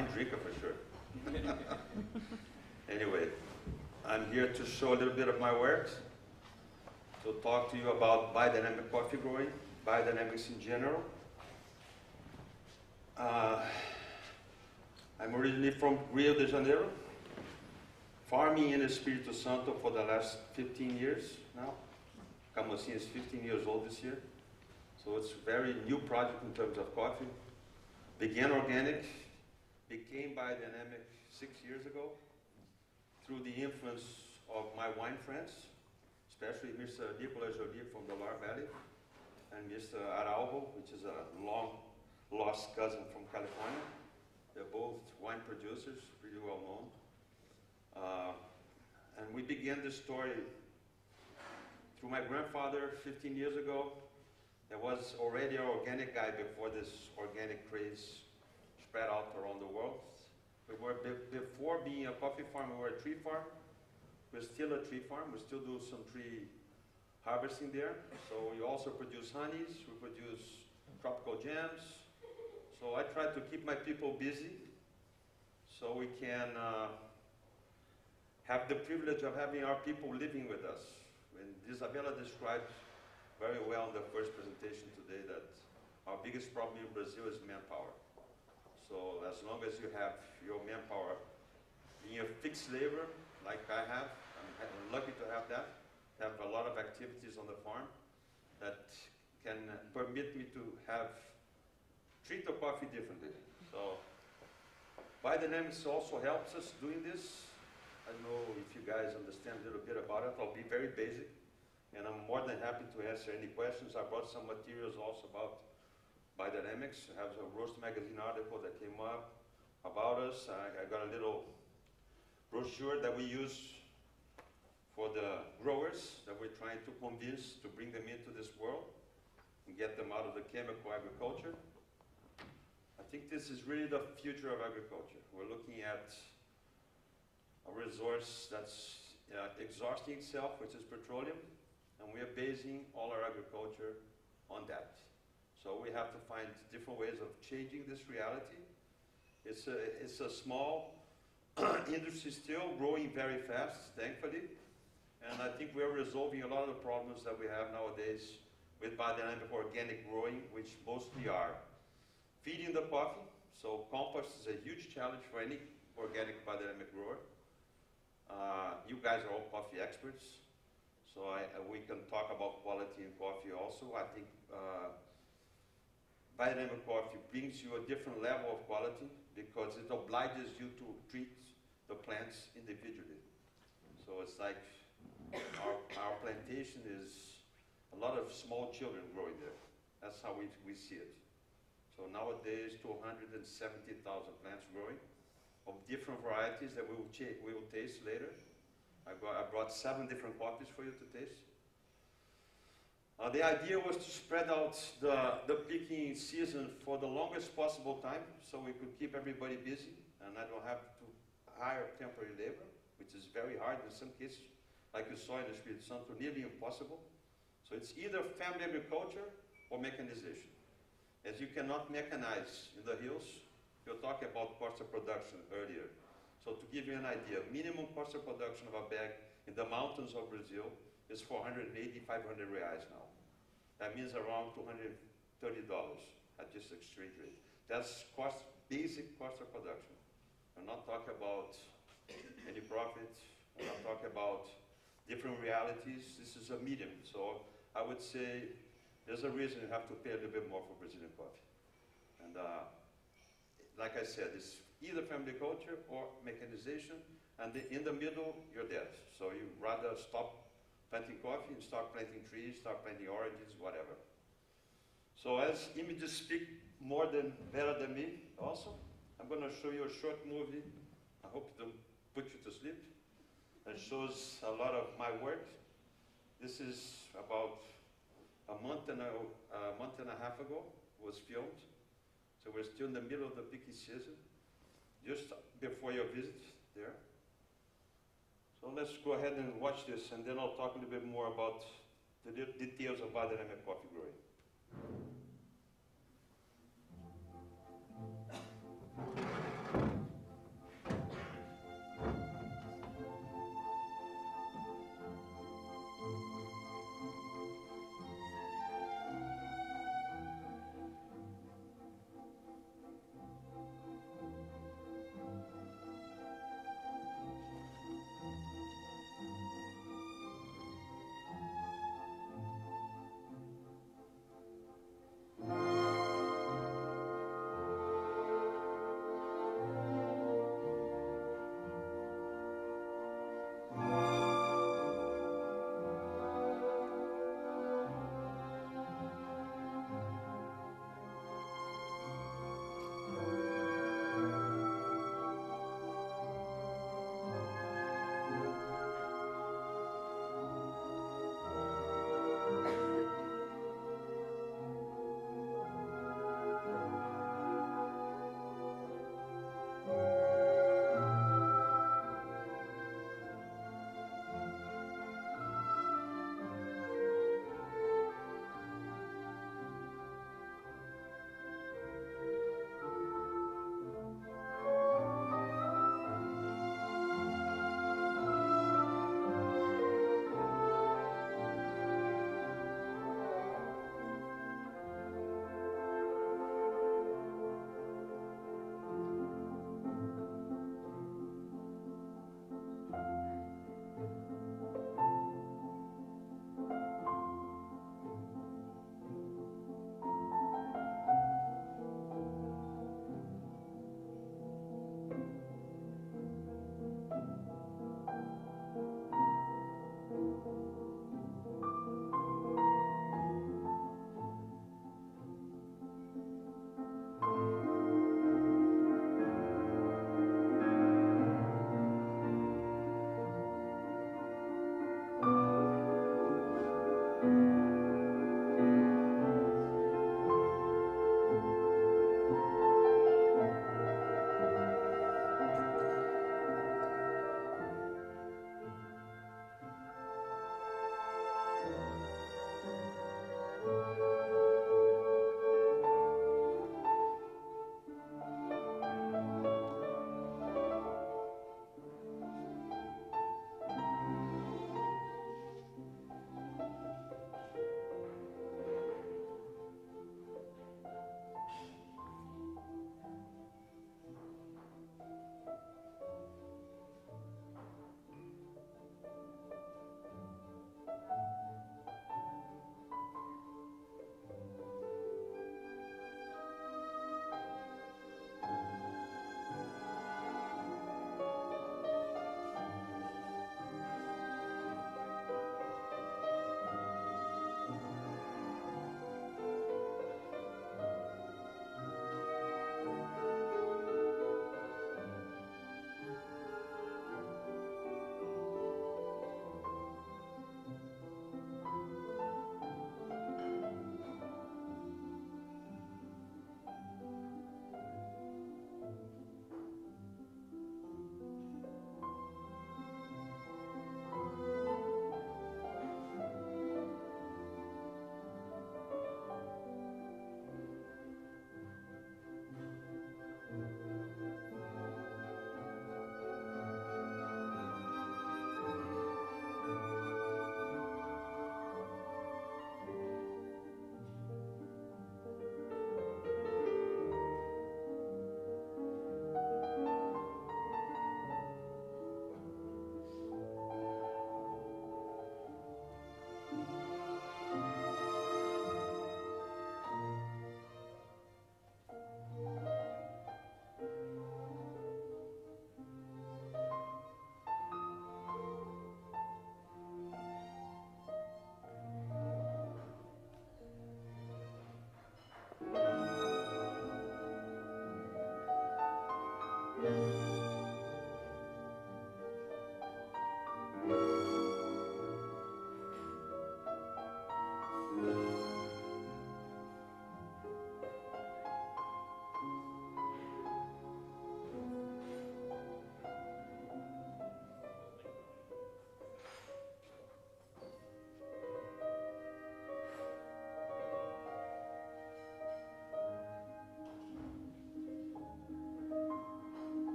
wine drinker for sure. Anyway, I'm here to show a little bit of my work, to talk to you about biodynamic coffee growing, biodynamics in general. I'm originally from Rio de Janeiro, farming in Espírito Santo for the last 15 years now. Camocin is 15 years old this year, so it's a very new project in terms of coffee. Began organic, became biodynamic 6 years ago through the influence of my wine friends, especially Mr. Nicolas Joly from the Loire Valley and Mr. Araujo, which is a long-lost cousin from California. They're both wine producers, pretty well known. And we began this story through my grandfather 15 years ago. There was already an organic guy before this organic craze spread out around the world. We were, before being a coffee farm, we were a tree farm. We're still a tree farm. We still do some tree harvesting there. So we also produce honeys. We produce tropical jams. So I try to keep my people busy so we can have the privilege of having our people living with us. And Isabella described very well in the first presentation today that our biggest problem in Brazil is manpower. So as long as you have your manpower being a fixed labor, like I have, I'm lucky to have that, have a lot of activities on the farm that can permit me to treat the coffee differently. So biodynamics also helps us doing this. I don't know if you guys understand a little bit about it. I'll be very basic, and I'm more than happy to answer any questions. I brought some materials also about biodynamics. I have a Roast Magazine article that came up about us. I got a little brochure that we use for the growers that we're trying to convince to bring them into this world and get them out of the chemical agriculture. I think this is really the future of agriculture. We're looking at a resource that's exhausting itself, which is petroleum, and we are basing all our agriculture on that. So we have to find different ways of changing this reality. It's a small industry still, growing very fast, thankfully, and I think we're resolving a lot of the problems that we have nowadays with biodynamic organic growing, which mostly are feeding the coffee. So compost is a huge challenge for any organic biodynamic grower. You guys are all coffee experts, so we can talk about quality in coffee also. I think biodynamic coffee brings you a different level of quality because it obliges you to treat the plants individually. So it's like our plantation is a lot of small children growing there. That's how we see it. So nowadays, 270,000 plants growing of different varieties that we will taste later. I brought 7 different coffees for you to taste. The idea was to spread out the picking season for the longest possible time so we could keep everybody busy and I don't have to hire temporary labor, which is very hard in some cases, like you saw in the Espírito Santo, nearly impossible. So it's either family agriculture or mechanization. As you cannot mechanize in the hills, you're talking about cost of production earlier. So to give you an idea, minimum cost of production of a bag in the mountains of Brazil is 480, 500 reais now. That means around $230 at just exchange rate. That's basic cost of production. I'm not talking about any profit. I'm not talking about different realities. This is a medium. So I would say there's a reason you have to pay a little bit more for Brazilian coffee. And like I said, it's either family culture or mechanization, and in the middle, you're dead. So you rather stop planting coffee and start planting trees, start planting oranges, whatever. So as images speak better than me also, I'm going to show you a short movie. I hope it don't put you to sleep. That shows a lot of my work. This is about a month and a half ago. It was filmed. So we're still in the middle of the picking season, just before your visit there. So let's go ahead and watch this, and then I'll talk a little bit more about the details of biodynamic coffee growing.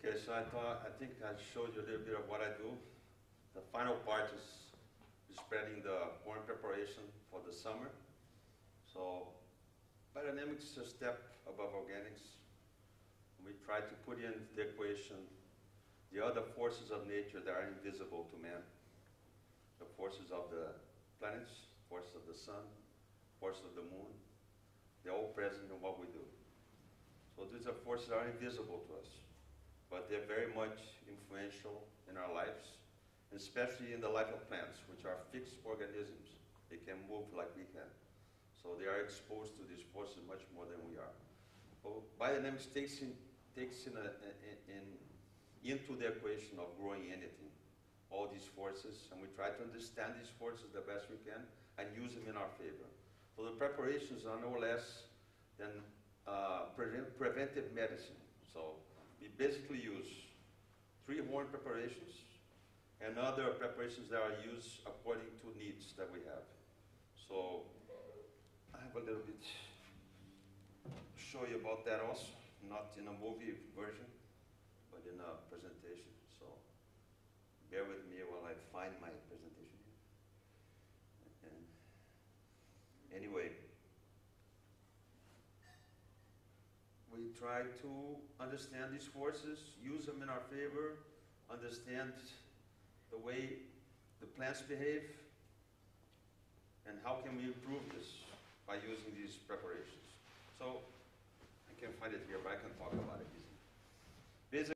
Okay, so I think I showed you a little bit of what I do. The final part is spreading the corn preparation for the summer. So biodynamics is a step above organics. We try to put in the equation the other forces of nature that are invisible to man. The forces of the planets, forces of the sun, forces of the moon. They're all present in what we do. So these are forces that are invisible to us, but they're very much influential in our lives, especially in the life of plants, which are fixed organisms. They can move like we can. So they are exposed to these forces much more than we are. So biodynamics takes into the equation of growing anything, all these forces, and we try to understand these forces the best we can and use them in our favor. So the preparations are no less than preventive medicine. So we basically use 3 horn preparations and other preparations that are used according to needs that we have. So I have a little bit to show you about that also, not in a movie version, but in a presentation. So bear with me while I find my presentation. And anyway, we try to understand these forces, use them in our favor, understand the way the plants behave, and how can we improve this by using these preparations. So I can't find it here, but I can talk about it easily. Basically,